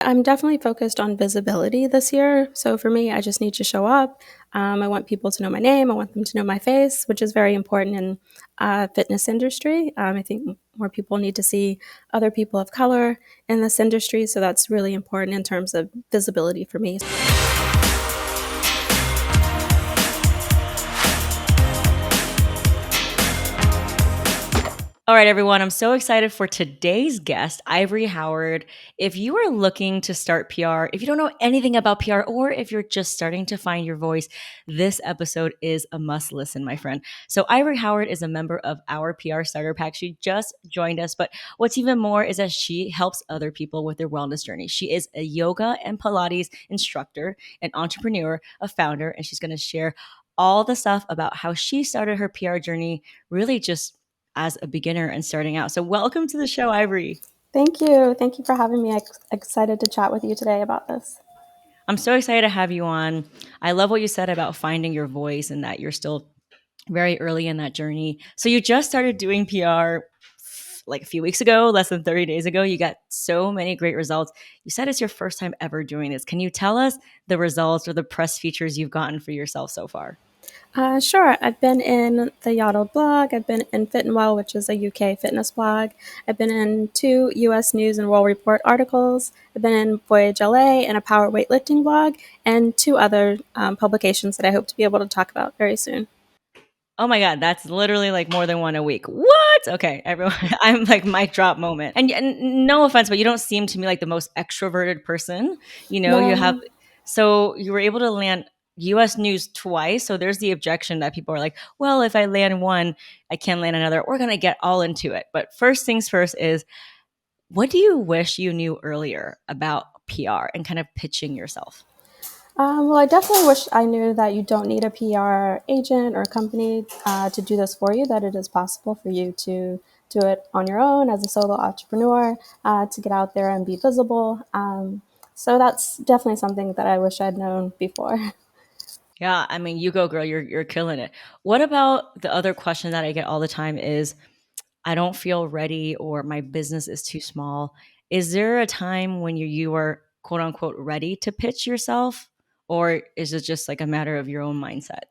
I'm definitely focused on visibility this year. So for me, I just need to show up. I want people to know my name. I want them to know my face, which is very important in fitness industry. I think more people need to see other people of color in this industry. So that's really important in terms of visibility for me. All right, everyone. I'm so excited for today's guest, Ivory Howard. If you are looking to start PR, if you don't know anything about PR, or if you're just starting to find your voice, this episode is a must listen, my friend. So, Ivory Howard is a member of our PR starter pack. She just joined us, but what's even more is that she helps other people with their wellness journey. She is a yoga and Pilates instructor, an entrepreneur, a founder, and she's going to share all the stuff about how she started her PR journey, really just as a beginner and starting out. So, welcome to the show, Ivory. Thank you. Thank you for having me. I'm excited to chat with you today about this. I'm so excited to have you on. I love what you said about finding your voice and that you're still very early in that journey. So, you just started doing PR like a few weeks ago, less than 30 days ago. You got so many great results. You said it's your first time ever doing this. Can you tell us the results or the press features you've gotten for yourself so far? Sure. I've been in the Yoddled blog. I've been in Fit and Well, which is a UK fitness blog. I've been in two US News and World Report articles. I've been in Voyage LA and a power weightlifting blog, and two other publications that I hope to be able to talk about very soon. Oh my God, that's literally like more than one a week. What? Okay, everyone, I'm like mic drop moment. And no offense, but you don't seem to me like the most extroverted person. You have, No. so you were able to land US news twice. So there's the objection that people are like, well, if I land one, I can't land another. We're going to get all into it. But first things first is, what do you wish you knew earlier about PR and kind of pitching yourself? Well, I definitely wish I knew that you don't need a PR agent or company to do this for you, that it is possible for you to do it on your own as a solo entrepreneur, to get out there and be visible. So that's definitely something that I wish I'd known before. Yeah, I mean, you go, girl. You're killing it. What about the other question that I get all the time is, I don't feel ready or my business is too small. Is there a time when you are quote unquote ready to pitch yourself, or is it just like a matter of your own mindset?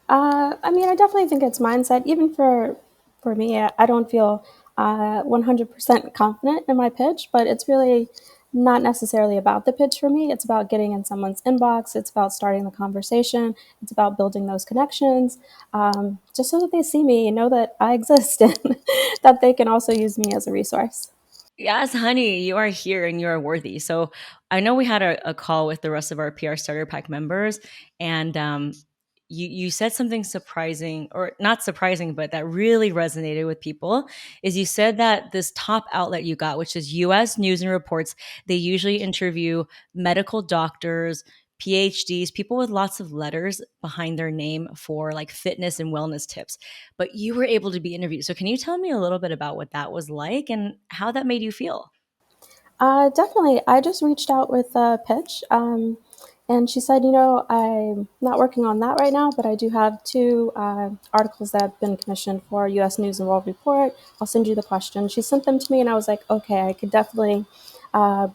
I mean, I definitely think it's mindset. Even for me, I don't feel 100% confident in my pitch, but it's really not necessarily about the pitch for me. It's about getting in someone's inbox. It's about starting the conversation. It's about building those connections, just so that they see me and know that I exist and that they can also use me as a resource. Yes, honey, you are here and you are worthy. So I know we had a call with the rest of our PR Starter Pack members, and you said something surprising, or not surprising, but that really resonated with people. Is you said that this top outlet you got, which is U.S. News and Reports, they usually interview medical doctors, PhDs, people with lots of letters behind their name for like fitness and wellness tips, but you were able to be interviewed. So can you tell me a little bit about what that was like and how that made you feel? Definitely. I just reached out with a pitch, and she said, I'm not working on that right now, but I do have two articles that have been commissioned for U.S. News and World Report. I'll send you the questions. She sent them to me, and I was like, okay, I could definitely uh,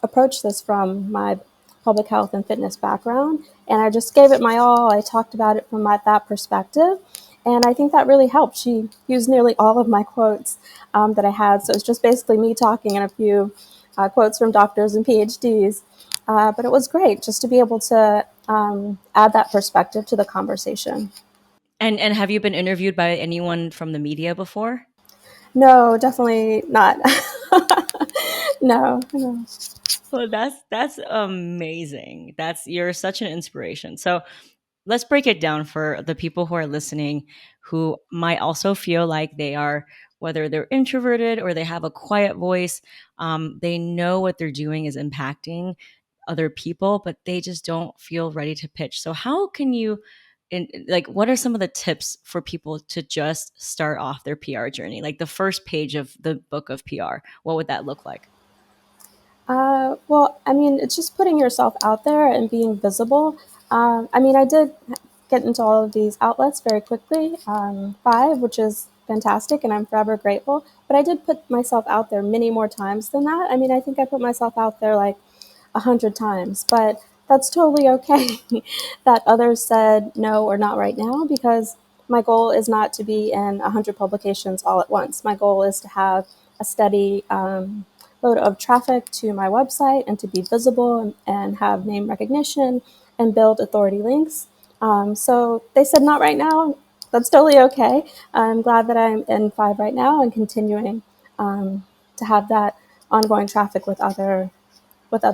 approach this from my public health and fitness background. And I just gave it my all. I talked about it from that perspective. And I think that really helped. She used nearly all of my quotes that I had. So it's just basically me talking and a few quotes from doctors and PhDs. But it was great just to be able to add that perspective to the conversation. And have you been interviewed by anyone from the media before? No, definitely not. No, no. Well, that's amazing. That's You're such an inspiration. So let's break it down for the people who are listening who might also feel like they are, whether they're introverted or they have a quiet voice, they know what they're doing is impacting other people, but they just don't feel ready to pitch. So how can you, like, what are some of the tips for people to just start off their PR journey? Like the first page of the book of PR, what would that look like? Well, I mean, it's just putting yourself out there and being visible. I mean, I did get into all of these outlets very quickly. Five, which is fantastic, and I'm forever grateful. But I did put myself out there many more times than that. I mean, I think I put myself out there like 100 times, but that's totally okay that others said no or not right now, because my goal is not to be in 100 publications all at once. My goal is to have a steady load of traffic to my website and to be visible and have name recognition and build authority links. So they said not right now. That's totally okay. I'm glad that I'm in five right now and continuing to have that ongoing traffic with other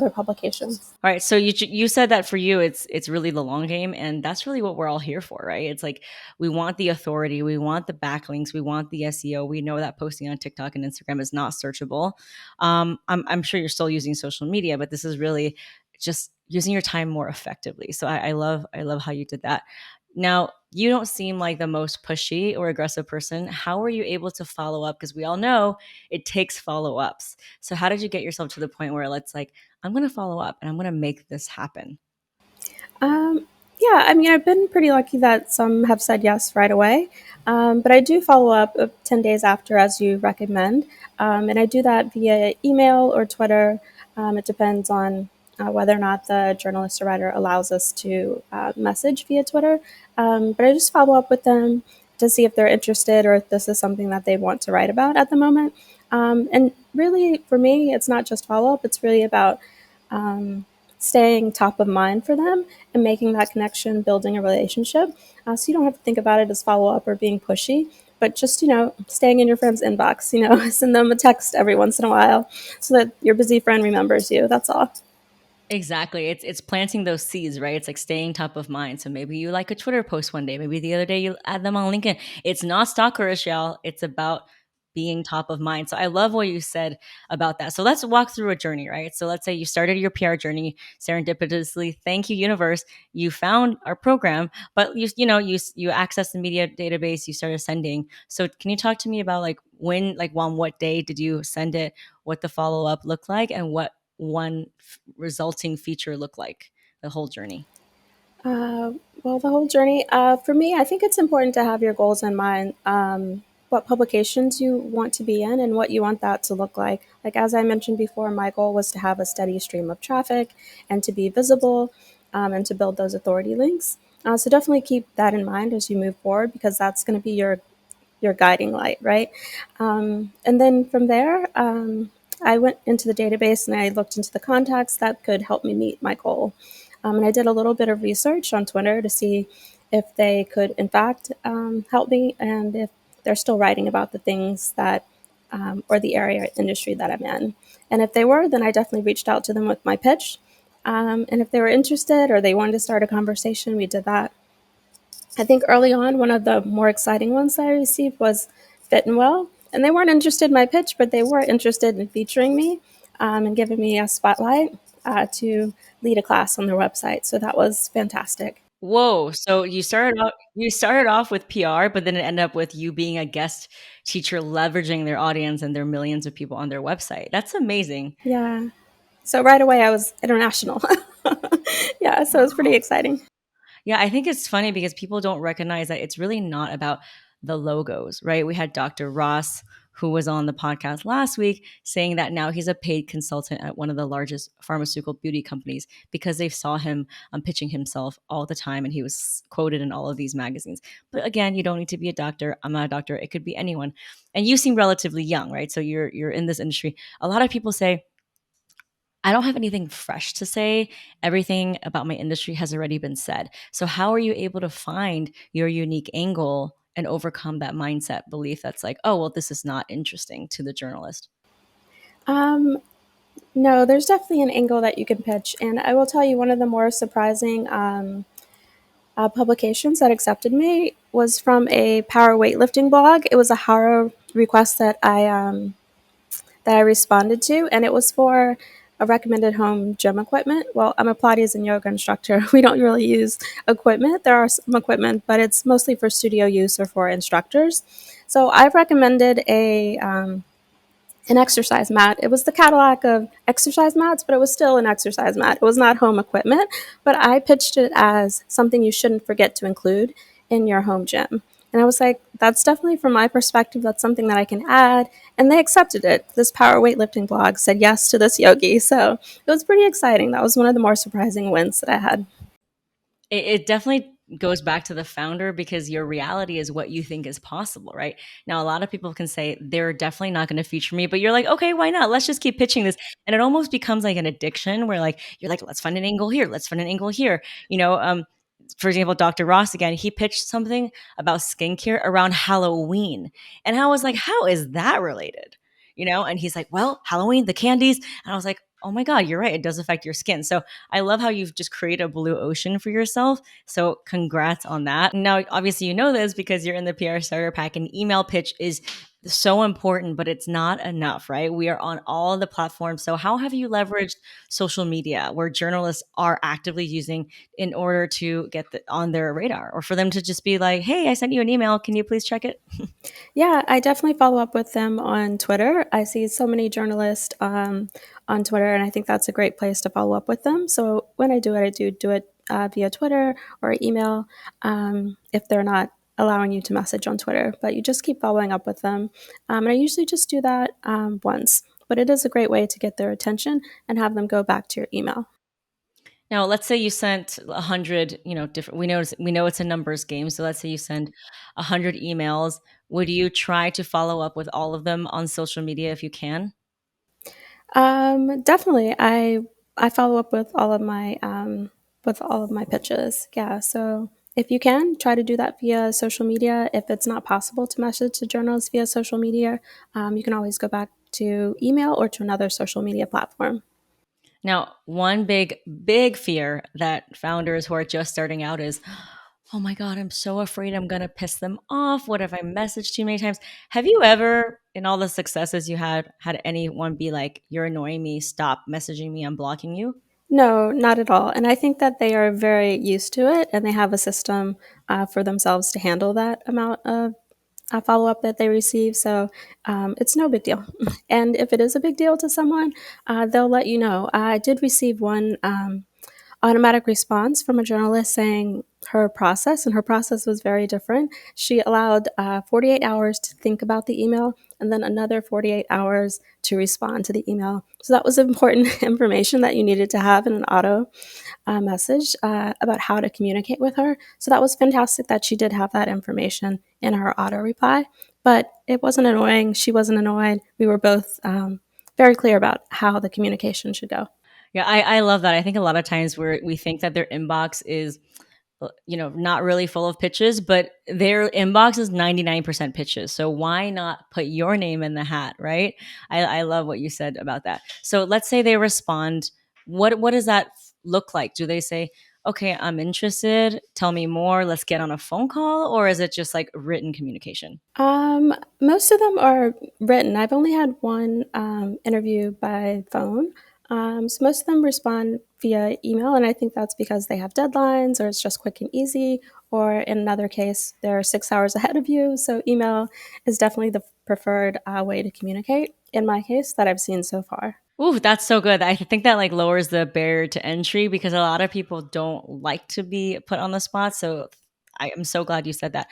publications. All right, so you said that for you, it's really the long game, and that's really what we're all here for, right? It's like we want the authority, we want the backlinks, we want the SEO. We know that posting on TikTok and Instagram is not searchable. I'm sure you're still using social media, but this is really just using your time more effectively. So I love how you did that. Now you don't seem like the most pushy or aggressive person. How were you able to follow up? Because we all know it takes follow ups. So how did you get yourself to the point where it's like, I'm going to follow up and I'm going to make this happen? Um, yeah, I mean, I've been pretty lucky that some have said yes right away, but I do follow up 10 days after, as you recommend. And I do that via email or Twitter. It depends on whether or not the journalist or writer allows us to message via Twitter. But I just follow up with them to see if they're interested or if this is something that they want to write about at the moment. And really, for me, it's not just follow up, it's really about um, staying top of mind for them and making that connection, building a relationship. So you don't have to think about it as follow up or being pushy, but just, staying in your friend's inbox, send them a text every once in a while so that your busy friend remembers you. That's all. Exactly. It's planting those seeds, right? It's like staying top of mind. So maybe you like a Twitter post one day, maybe the other day you add them on LinkedIn. It's not stalkerish, y'all. It's about being top of mind. So I love what you said about that. So let's walk through a journey, right? So let's say you started your PR journey serendipitously. Thank you, universe. You found our program, but you accessed the media database. You started sending. So can you talk to me about like when, like on what day did you send it? What the follow up looked like, and what one resulting feature look like, the whole journey? Uh, well, the whole journey, for me, I think it's important to have your goals in mind, what publications you want to be in and what you want that to look like. Like, as I mentioned before, my goal was to have a steady stream of traffic and to be visible and to build those authority links. So definitely keep that in mind as you move forward, because that's going to be your guiding light, right? And then from there, I went into the database and I looked into the contacts that could help me meet my goal. And I did a little bit of research on Twitter to see if they could, in fact, help me and if they're still writing about the things that, or the area industry that I'm in. And if they were, then I definitely reached out to them with my pitch. And if they were interested or they wanted to start a conversation, we did that. I think early on, one of the more exciting ones that I received was Fit and Well. And they weren't interested in my pitch, but they were interested in featuring me and giving me a spotlight to lead a class on their website. So that was fantastic. Whoa, so you started off with PR, but then it ended up with you being a guest teacher leveraging their audience and their millions of people on their website. That's amazing. Yeah. So right away, I was international. Yeah. So it was pretty exciting. Yeah, I think it's funny because people don't recognize that it's really not about the logos, right? We had Dr. Ross, who was on the podcast last week, saying that now he's a paid consultant at one of the largest pharmaceutical beauty companies because they saw him pitching himself all the time and he was quoted in all of these magazines. But again, you don't need to be a doctor. I'm not a doctor. It could be anyone. And you seem relatively young, right? So you're in this industry. A lot of people say, I don't have anything fresh to say. Everything about my industry has already been said. So, how are you able to find your unique angle and overcome that mindset belief that's like, oh, well, this is not interesting to the journalist? Um, no, there's definitely an angle that you can pitch. And I will tell you, one of the more surprising publications that accepted me was from a power weightlifting blog. It was a Haro request that I responded to, and it was for a recommended home gym equipment. Well, I'm a Pilates and yoga instructor. We don't really use equipment. There are some equipment, but it's mostly for studio use or for instructors. So I've recommended a an exercise mat. It was the Cadillac of exercise mats, but it was still an exercise mat. It was not home equipment, but I pitched it as something you shouldn't forget to include in your home gym. And I was like, that's definitely from my perspective, that's something that I can add. And they accepted it. This power weightlifting blog said yes to this yogi. So it was pretty exciting. That was one of the more surprising wins that I had. It definitely goes back to the founder because your reality is what you think is possible, right? Now, a lot of people can say they're definitely not going to feature me, but you're like, okay, why not? Let's just keep pitching this. And it almost becomes like an addiction where like, you're like, let's find an angle here. Let's find an angle here. You know, for example, Dr. Ross again, he pitched something about skincare around Halloween. And I was like, how is that related? You know, and he's like, well, Halloween, the candies. And I was like, oh my God, you're right. It does affect your skin. So I love how you've just created a blue ocean for yourself. So congrats on that. Now, obviously, you know this because you're in the PR starter pack, and email pitch is so important, but it's not enough, right? We are on all the platforms. So how have you leveraged social media where journalists are actively using in order to get on their radar, or for them to just be like, hey, I sent you an email. Can you please check it? Yeah, I definitely follow up with them on Twitter. I see so many journalists on Twitter, and I think that's a great place to follow up with them. So when I do it, I do it via Twitter or email if they're not allowing you to message on Twitter. But you just keep following up with them. And I usually just do that once. But it is a great way to get their attention and have them go back to your email. Now, let's say you sent 100, different. We know it's a numbers game. So let's say you send 100 emails. Would you try to follow up with all of them on social media if you can? Definitely. I follow up with all of my pitches. Yeah. So if you can try to do that via social media, if it's not possible to message the journalists via social media, you can always go back to email or to another social media platform. Now, one big fear that founders who are just starting out is, oh my God, I'm so afraid I'm going to piss them off. What if I message too many times? Have you ever, in all the successes you had anyone be like, you're annoying me, stop messaging me, I'm blocking you? No, not at all. And I think that they are very used to it, and they have a system for themselves to handle that amount of follow up that they receive. So it's no big deal. And if it is a big deal to someone, they'll let you know. I did receive one automatic response from a journalist saying her process, and her process was very different. She allowed 48 hours to think about the email and then another 48 hours to respond to the email. So that was important information that you needed to have in an auto message about how to communicate with her. So that was fantastic that she did have that information in her auto reply. But it wasn't annoying. She wasn't annoyed. We were both very clear about how the communication should go. Yeah, I love that. I think a lot of times we think that their inbox is, not really full of pitches, but their inbox is 99% pitches. So why not put your name in the hat, right? I love what you said about that. So let's say they respond. What does that look like? Do they say, okay, I'm interested, tell me more, let's get on a phone call? Or is it just like written communication? Most of them are written. I've only had one interview by phone. So most of them respond via email, and I think that's because they have deadlines or it's just quick and easy. Or in another case, they're 6 hours ahead of you. So email is definitely the preferred way to communicate in my case that I've seen so far. Ooh, that's so good. I think that like lowers the barrier to entry because a lot of people don't like to be put on the spot. So I am so glad you said that.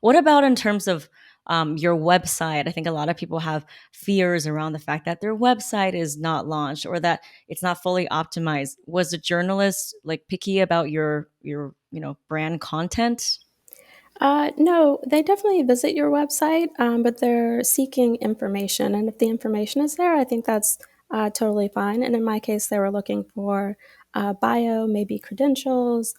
What about in terms of your website? I think a lot of people have fears around the fact that their website is not launched or that it's not fully optimized. Was the journalist like picky about your brand content? No, they definitely visit your website, but they're seeking information. And if the information is there, I think that's totally fine. And in my case, they were looking for bio, maybe credentials,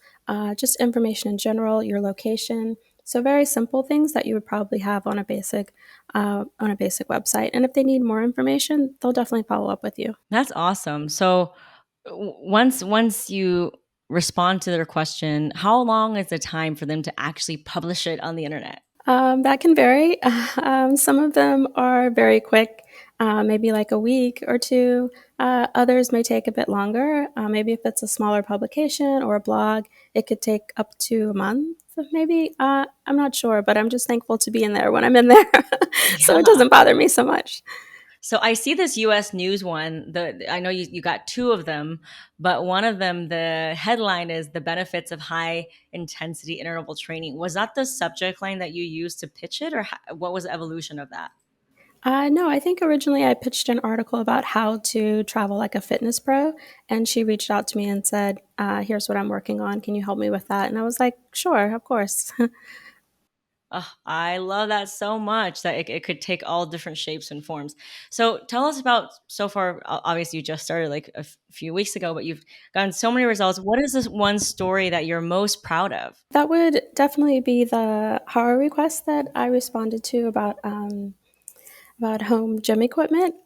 just information in general, your location. So very simple things that you would probably have on a basic website. And if they need more information, they'll definitely follow up with you. That's awesome. So once you respond to their question, how long is the time for them to actually publish it on the internet? That can vary. Some of them are very quick, maybe like a week or two. Others may take a bit longer. Maybe if it's a smaller publication or a blog, it could take up to a month, maybe. I'm not sure, but I'm just thankful to be in there when I'm in there. So it Yeah. doesn't bother me so much. So I see this US news one. I know you got two of them, but one of them, the headline is the benefits of high intensity interval training. Was that the subject line that you used to pitch it, or what was the evolution of that? No, I think originally I pitched an article about how to travel like a fitness pro, and she reached out to me and said, "Here's what I'm working on. Can you help me with that?" And I was like, "Sure, of course." Oh, I love that so much that it could take all different shapes and forms. So tell us about so far. Obviously, you just started like few weeks ago, but you've gotten so many results. What is this one story that you're most proud of? That would definitely be the horror request that I responded to about home gym equipment.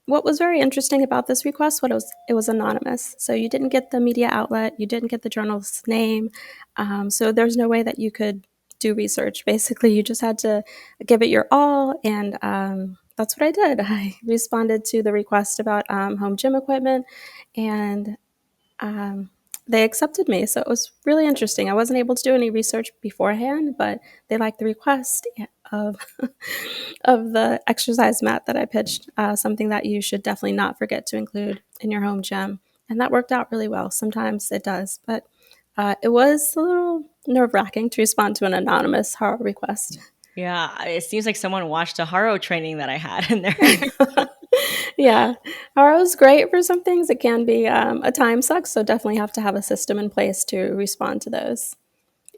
What was very interesting about this request was it was anonymous. So you didn't get the media outlet, you didn't get the journalist's name. So there's no way that you could do research. Basically, you just had to give it your all, and that's what I did. I responded to the request about home gym equipment, and um, they accepted me. So it was really interesting. I wasn't able to do any research beforehand, but they liked the request of of the exercise mat that I pitched, something that you should definitely not forget to include in your home gym. And that worked out really well. Sometimes it does, but it was a little nerve wracking to respond to an anonymous horror request. Yeah, it seems like someone watched a Haro training that I had in there. Yeah, RO is great for some things. It can be a time suck, so definitely have to have a system in place to respond to those.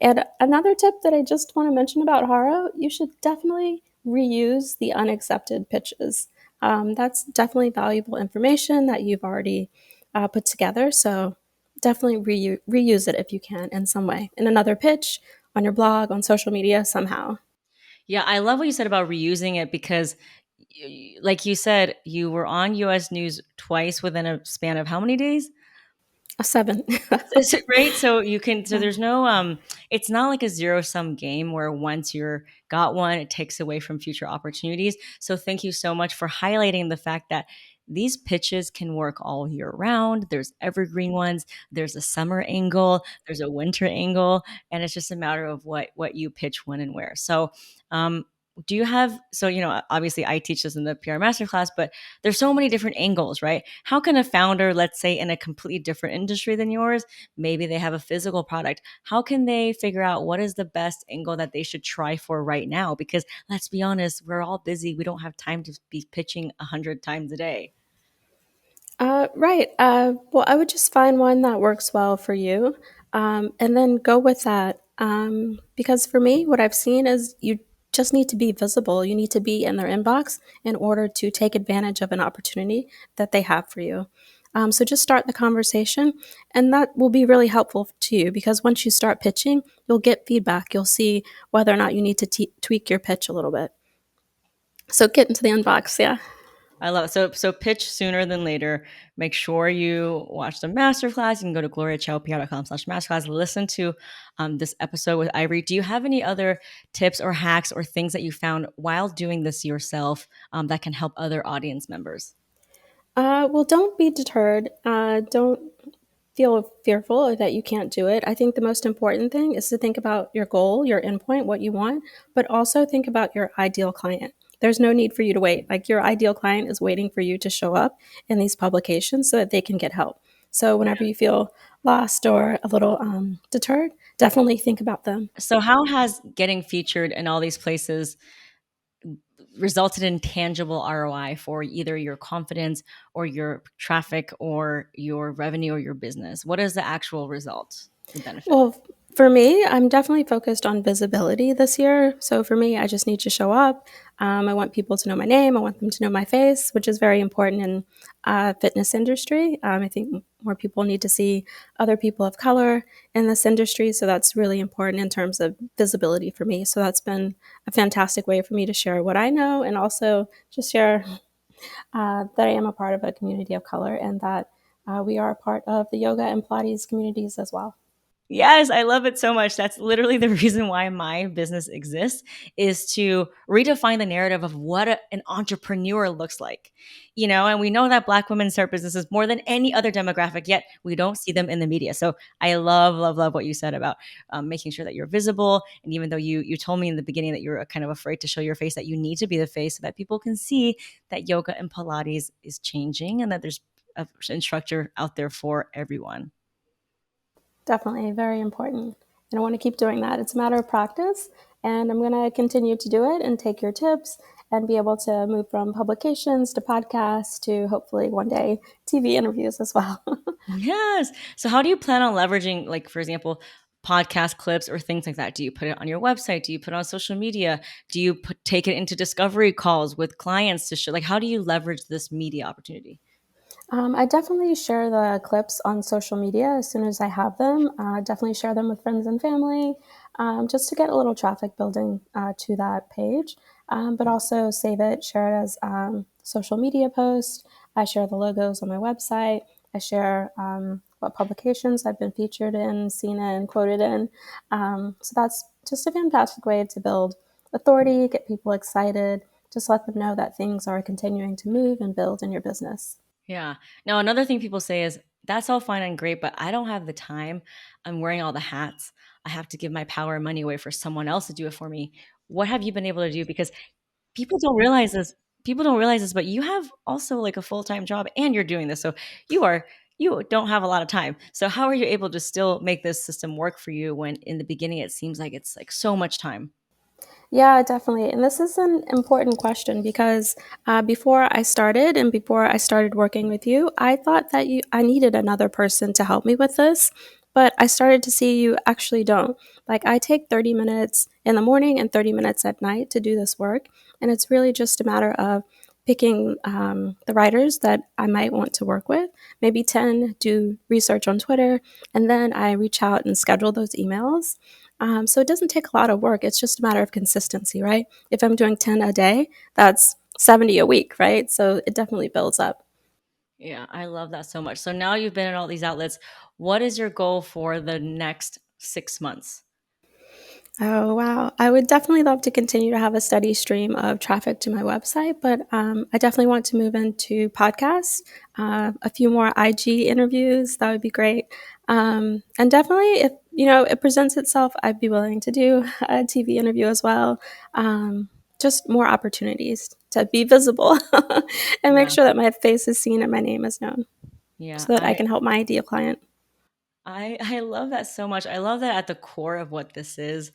And another tip that I just want to mention about Haro, you should definitely reuse the unaccepted pitches. That's definitely valuable information that you've already put together. So definitely reuse it if you can in some way, in another pitch, on your blog, on social media, somehow. Yeah, I love what you said about reusing it because, like you said, you were on US News twice within a span of how many days? A seven. Is it right? So you can, so Yeah. there's no, it's not like a zero sum game where once you're got one, it takes away from future opportunities. So thank you so much for highlighting the fact that these pitches can work all year round. There's evergreen ones, there's a summer angle, there's a winter angle, and it's just a matter of what you pitch when and where. So, do you have, so obviously I teach this in the PR masterclass, but there's so many different angles, right? How can a founder, let's say in a completely different industry than yours, maybe they have a physical product, how can they figure out what is the best angle that they should try for right now? Because let's be honest, we're all busy. We don't have time to be pitching 100 times a day. Right. Well, I would just find one that works well for you, and then go with that. Because for me, what I've seen is you just need to be visible. You need to be in their inbox in order to take advantage of an opportunity that they have for you. So just start the conversation, and that will be really helpful to you because once you start pitching, you'll get feedback. You'll see whether or not you need to tweak your pitch a little bit. So get into the inbox. Yeah. I love it. So pitch sooner than later. Make sure you watch the masterclass. You can go to gloriachowpr.com/masterclass. Listen to this episode with Ivory. Do you have any other tips or hacks or things that you found while doing this yourself that can help other audience members? Well, don't be deterred. Don't feel fearful that you can't do it. I think the most important thing is to think about your goal, your endpoint, what you want, but also think about your ideal client. There's no need for you to wait. Like your ideal client is waiting for you to show up in these publications so that they can get help. So whenever you feel lost or a little deterred, definitely think about them. So, how has getting featured in all these places resulted in tangible ROI for either your confidence or your traffic or your revenue or your business? What is the actual result, the benefit? Well, for me, I'm definitely focused on visibility this year. So for me, I just need to show up. I want people to know my name. I want them to know my face, which is very important in fitness industry. I think more people need to see other people of color in this industry. So that's really important in terms of visibility for me. So that's been a fantastic way for me to share what I know and also just share that I am a part of a community of color and that we are a part of the yoga and Pilates communities as well. Yes, I love it so much. That's literally the reason why my business exists is to redefine the narrative of what an entrepreneur looks like. And we know that Black women start businesses more than any other demographic, yet we don't see them in the media. So I love, love, love what you said about making sure that you're visible. And even though you told me in the beginning that you're kind of afraid to show your face, that you need to be the face so that people can see that yoga and Pilates is changing and that there's an instructor out there for everyone. Definitely very important. And I want to keep doing that. It's a matter of practice, and I'm going to continue to do it and take your tips and be able to move from publications to podcasts to hopefully one day TV interviews as well. Yes. So how do you plan on leveraging, like, for example, podcast clips or things like that? Do you put it on your website? Do you put it on social media? Do you take it into discovery calls with clients to show, like, how do you leverage this media opportunity? I definitely share the clips on social media as soon as I have them. Definitely share them with friends and family just to get a little traffic building to that page, but also save it, share it as social media posts. I share the logos on my website. I share what publications I've been featured in, seen in, quoted in. So that's just a fantastic way to build authority, get people excited, just let them know that things are continuing to move and build in your business. Yeah. Now, another thing people say is that's all fine and great, but I don't have the time. I'm wearing all the hats. I have to give my power and money away for someone else to do it for me. What have you been able to do? Because people don't realize this. People don't realize this, but you have also like a full-time job and you're doing this. So you don't have a lot of time. So how are you able to still make this system work for you when in the beginning it seems like it's like so much time? Yeah, definitely. And this is an important question because before I started and before I started working with you, I thought that I needed another person to help me with this. But I started to see you actually don't. Like, I take 30 minutes in the morning and 30 minutes at night to do this work. And it's really just a matter of picking the writers that I might want to work with, maybe 10, do research on Twitter, and then I reach out and schedule those emails. So it doesn't take a lot of work. It's just a matter of consistency, right? If I'm doing 10 a day, that's 70 a week, right? So it definitely builds up. Yeah, I love that so much. So now you've been in all these outlets. What is your goal for the next 6 months? Oh, wow. I would definitely love to continue to have a steady stream of traffic to my website, but I definitely want to move into podcasts, a few more IG interviews. That would be great. And definitely, if it presents itself, I'd be willing to do a TV interview as well. Um, just more opportunities to be visible and make Yeah. sure that my face is seen and my name is known Yeah, so that I can help my ideal client. I love that so much. I love that at the core of what this is,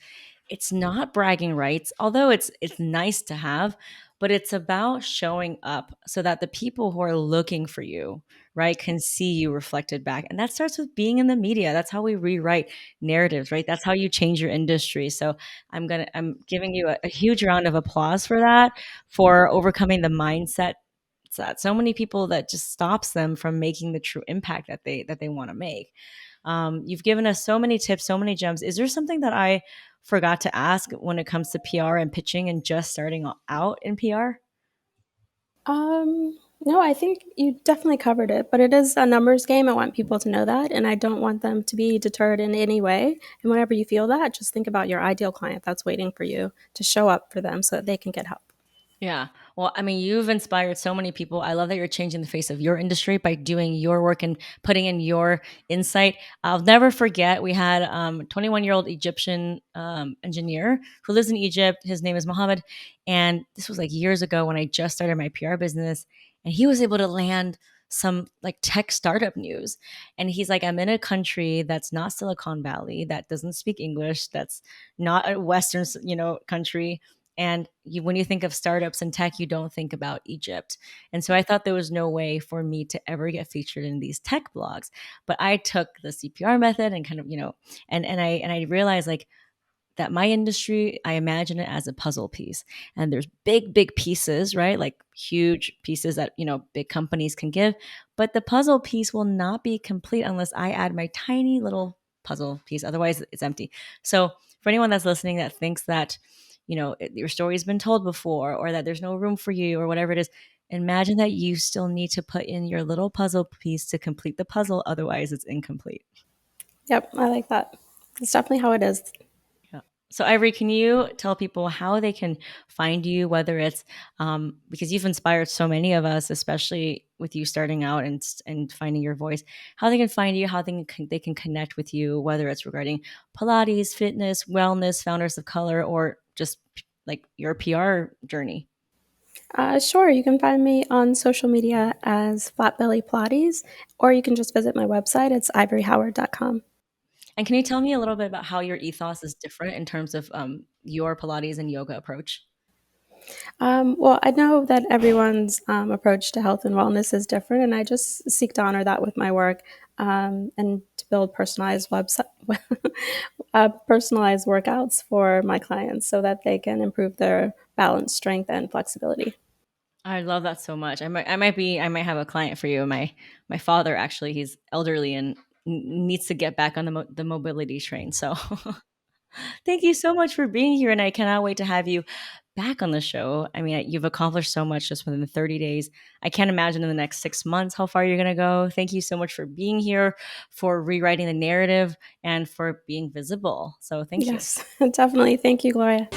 it's not bragging rights, although it's nice to have, but it's about showing up so that the people who are looking for you, right, can see you reflected back. And that starts with being in the media. That's how we rewrite narratives, right? That's how you change your industry. So I'm giving you a huge round of applause for that, for overcoming the mindset that so many people that just stops them from making the true impact that they want to make. You've given us so many tips, so many gems. Is there something that I forgot to ask when it comes to PR and pitching and just starting out in PR? No, I think you definitely covered it, but it is a numbers game. I want people to know that, and I don't want them to be deterred in any way. And whenever you feel that, just think about your ideal client that's waiting for you to show up for them so that they can get help. Yeah. Well, I mean, you've inspired so many people. I love that you're changing the face of your industry by doing your work and putting in your insight. I'll never forget, we had a 21-year-old Egyptian engineer who lives in Egypt. His name is Mohammed. And this was like years ago when I just started my PR business. And he was able to land some like tech startup news. And he's like, I'm in a country that's not Silicon Valley, that doesn't speak English, that's not a Western, country, and when you think of startups and tech, you don't think about Egypt. And so I thought there was no way for me to ever get featured in these tech blogs. But I took the CPR method and kind of, and I realized like that my industry, I imagine it as a puzzle piece. And there's big, big pieces, right? Like huge pieces that, big companies can give. But the puzzle piece will not be complete unless I add my tiny little puzzle piece. Otherwise, it's empty. So for anyone that's listening that thinks that, your story's been told before or that there's no room for you or whatever it is, imagine that you still need to put in your little puzzle piece to complete the puzzle. Otherwise, it's incomplete. Yep, I like that. It's definitely how it is. Yeah. So, Ivory, can you tell people how they can find you, whether it's because you've inspired so many of us, especially with you starting out and finding your voice, how they can find you, how they can connect with you, whether it's regarding Pilates, fitness, wellness, founders of color, or just like your PR journey? Sure, you can find me on social media as Flatbelly Pilates, or you can just visit my website. It's ivoryhoward.com. And can you tell me a little bit about how your ethos is different in terms of your Pilates and yoga approach? Well, I know that everyone's approach to health and wellness is different, and I just seek to honor that with my work and to build personalized workouts for my clients so that they can improve their balance, strength, and flexibility. I love that so much. I might have a client for you. My father actually, he's elderly and needs to get back on the mobility train. So thank you so much for being here, and I cannot wait to have you back on the show. I mean, you've accomplished so much just within the 30 days. I can't imagine in the next 6 months how far you're going to go. Thank you so much for being here, for rewriting the narrative, and for being visible. So thank you. Yes, definitely. Thank you, Gloria.